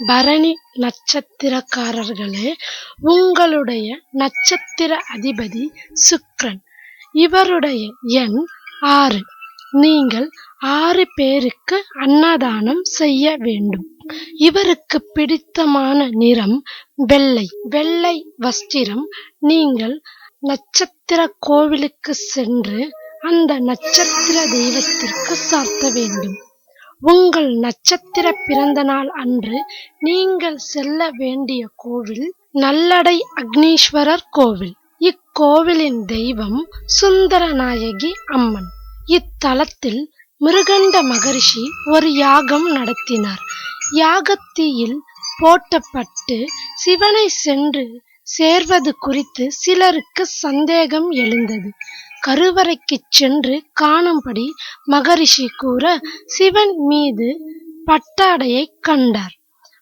பரணி நட்சத்திரக்காரர்களே, உங்களுடைய நட்சத்திர அதிபதி சுக்கிரன். இவருடைய எண் 6. நீங்கள் 6 பேருக்கு அன்னதானம் செய்ய வேண்டும். இவருக்கு பிடித்தமான நிறம் வெள்ளை. வெள்ளை வஸ்திரம். நீங்கள் நட்சத்திர கோவிலுக்கு சென்று அந்த நட்சத்திர தெய்வத்திற்கு சார்த்த வேண்டும். உங்கள் நட்சத்திர பிறந்த நாள் அன்று நீங்கள் செல்ல வேண்டிய கோவில் நல்லடை அக்னீஸ்வரர் கோவில். இக்கோவிலின் தெய்வம் சுந்தரநாயகி அம்மன். இத்தலத்தில் மிருகண்ட மகரிஷி ஒரு யாகம் நடத்தினார். யாகத்தீயில் போட்டப்பட்டு சிவனை சென்று சேர்வது குறித்து சிலருக்கு சந்தேகம் எழுந்தது. கருவறைக்கு சென்று காணும்படி மகரிஷி கூற சிவன் மீது பட்டாடையை கண்டார்.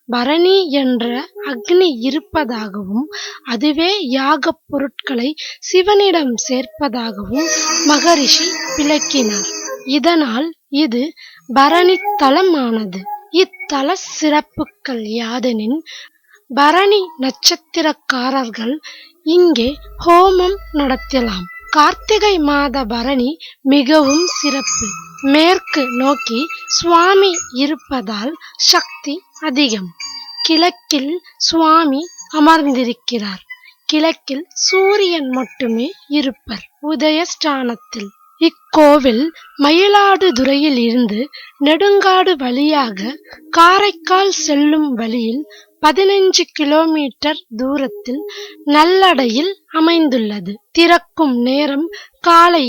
பரணி என்ற அக்னி இருப்பதாகவும் அதுவே யாக பொருட்களை சிவனிடம் சேர்ப்பதாகவும் மகரிஷி விளக்கினார். இதனால் இது பரணி தலமானது. இத்தல சிறப்புகள் யாதெனின், பரணி நட்சத்திரக்காரர்கள் இங்கே ஹோமம் நடத்தலாம். கார்த்திகை மாத பரணி மிகவும் சிறப்பு. மேற்கு நோக்கி சுவாமி இருப்பதால் சக்தி அதிகம். கிழக்கில் சுவாமி அமர்ந்திருக்கிறார். கிழக்கில் சூரியன் மட்டுமே இருப்பர் உதயஸ்தானத்தில். இக்கோவில் மயிலாடுதுறையில் இருந்து நெடுங்காடு வழியாக காரைக்கால் செல்லும் வழியில் 15 கிலோமீட்டர் தூரத்தில் நல்லடையில் அமைந்துள்ளது. திறக்கும் நேரம் காலை